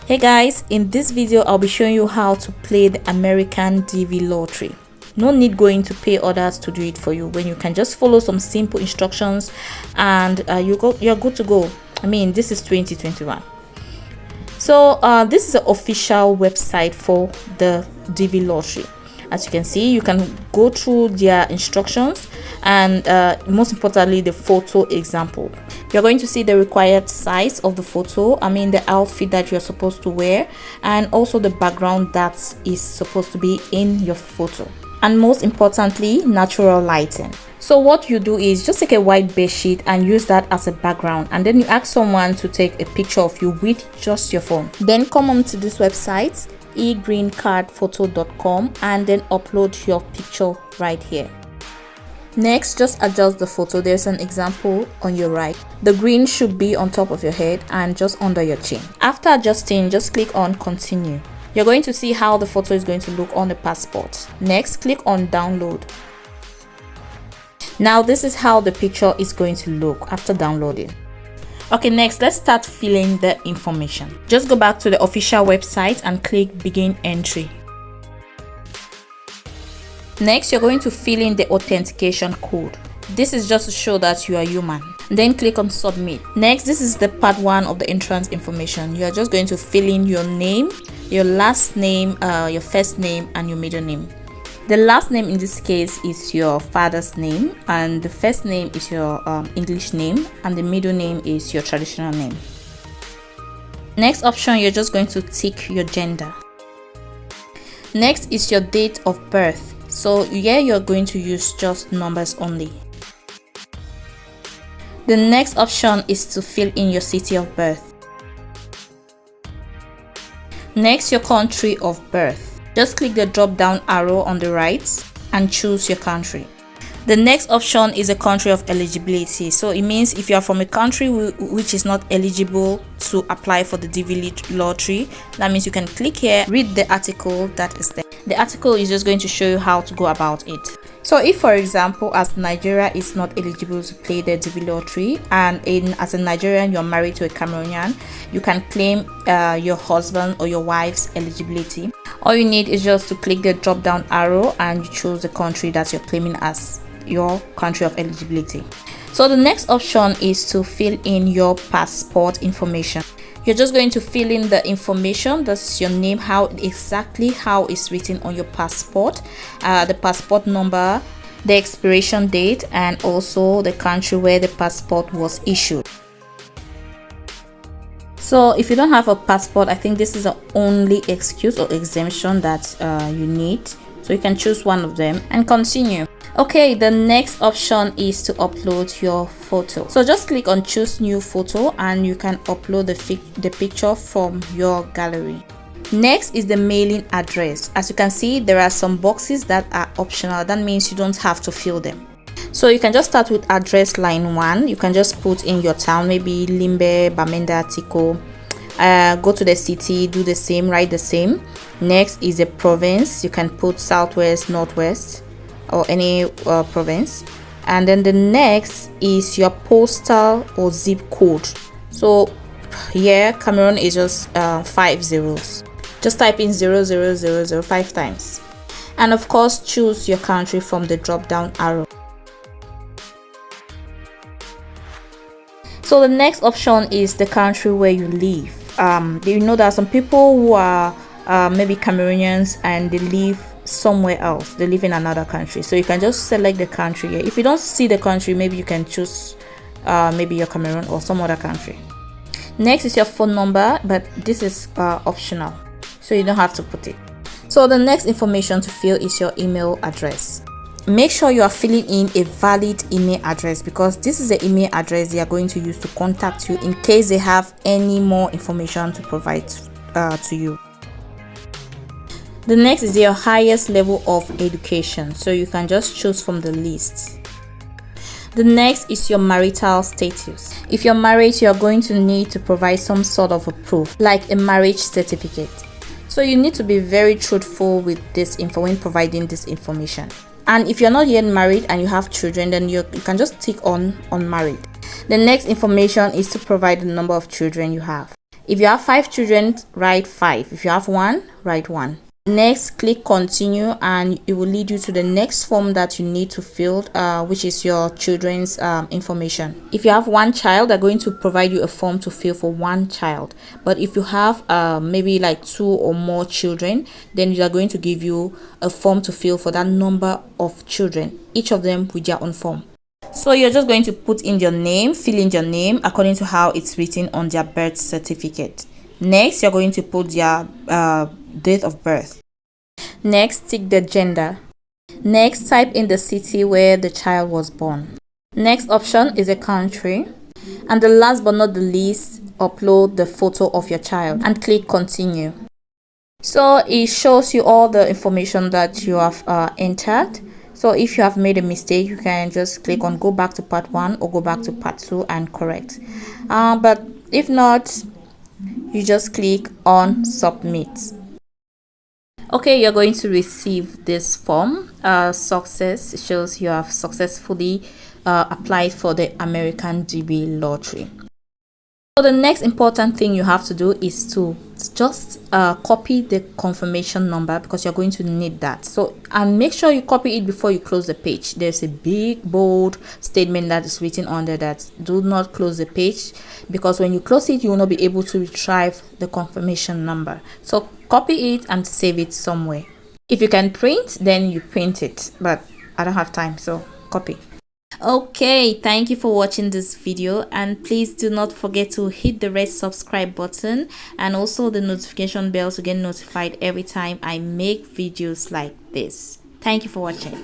Hey guys, in this video I'll be showing you how to play the American DV lottery. No need going to pay others to do it for you when you can just follow some simple instructions and you're good to go. I mean, this is 2021. So this is the official website for the DV lottery. As you can see, you can go through their instructions and most importantly the photo example. You're going to see the required size of the photo, the outfit that you're supposed to wear, and also the background that is supposed to be in your photo, and most importantly natural lighting. So what you do is just take a white bed sheet and use that as a background, and then you ask someone to take a picture of you with just your phone. Then come on to this website, egreencardphoto.com, and then upload your picture right here. Next, just adjust the photo. There's an example on your right. The green should be on top of your head and just under your chin. After adjusting, just click on continue. You're going to see how the photo is going to look on the passport. Next, click on download. Now this is how the picture is going to look after downloading. Okay, next let's start filling the information. Just go back to the official website and click begin entry. Next, you're going to fill in the authentication code. This is just to show that you are human. Then click on submit. Next, this is the part 1 of the entrance information. You are just going to fill in your name, your last name, your first name, and your middle name. The last name in this case is your father's name, and the first name is your English name, and the middle name is your traditional name. Next option, you're just going to tick your gender. Next is your date of birth. So here you're going to use just numbers only. The next option is to fill in your city of birth. Next, your country of birth. Just click the drop down arrow on the right and choose your country. The next option is a country of eligibility. So it means if you are from a country which is not eligible to apply for the DV lottery, that means you can click here, read the article that is there. The article is just going to show you how to go about it. So if, for example, as Nigeria is not eligible to play the DV lottery, and as a Nigerian you're married to a Cameroonian, you can claim your husband or your wife's eligibility. All you need is just to click the drop down arrow and you choose the country that you're claiming as your country of eligibility. So the next option is to fill in your passport information. You're just going to fill in the information. That's your name, exactly how it's written on your passport, the passport number, the expiration date, and also the country where the passport was issued. So if you don't have a passport, I think this is the only excuse or exemption that you need. So you can choose one of them and continue. Okay, the next option is to upload your photo. So just click on choose new photo and you can upload the picture from your gallery. Next is the mailing address. As you can see, there are some boxes that are optional. That means you don't have to fill them. So you can just start with address line 1. You can just put in your town, maybe Limbe, Bamenda, Tiko. Go to the city, do the same, write the same. Next is the province. You can put southwest, northwest, or any province. And then the next is your postal or zip code. So here Cameroon is just 5 zeros. Just type in 00000 5 times, and of course choose your country from the drop down arrow. So the next option is the country where you live. You know there are some people who are maybe Cameroonians and they live somewhere else. They live in another country. So you can just select the country here. If you don't see the country, maybe you can choose maybe your Cameroon or some other country. Next is your phone number, but this is optional, so you don't have to put it. So the next information to fill is your email address. Make sure you are filling in a valid email address, because this is the email address they are going to use to contact you in case they have any more information to provide to you. The next is your highest level of education, so you can just choose from the list. The next is your marital status. If you're married, you're going to need to provide some sort of a proof, like a marriage certificate. So you need to be very truthful with this info when providing this information. And if you're not yet married and you have children, then you can just tick on unmarried. The next information is to provide the number of children you have. If you have 5 children, write 5. If you have 1, write 1. Next, click continue, and it will lead you to the next form that you need to fill, which is your children's information. If you have 1 child, they're going to provide you a form to fill for 1 child. But if you have maybe like 2 or more children, then they are going to give you a form to fill for that number of children, each of them with their own form. So you're just going to put in your name, fill in your name according to how it's written on their birth certificate. Next, you're going to put their date of birth. Next, tick the gender. Next, type in the city where the child was born. Next option is a country. And the last but not the least, upload the photo of your child and click continue. So it shows you all the information that you have entered. So if you have made a mistake, you can just click on go back to part 1 or go back to part 2 and correct. But if not, you just click on submit. Okay, you're going to receive this form. Success. It shows you have successfully applied for the American DB lottery. So the next important thing you have to do is to just copy the confirmation number, because you're going to need that. So, and make sure you copy it before you close the page. There's a big bold statement that is written under that: do not close the page, because when you close it, you will not be able to retrieve the confirmation number. So copy it and save it somewhere. If you can print, then you print it, but I don't have time, so copy. Okay, thank you for watching this video, and please do not forget to hit the red subscribe button and also the notification bell to get notified every time I make videos like this. Thank you for watching.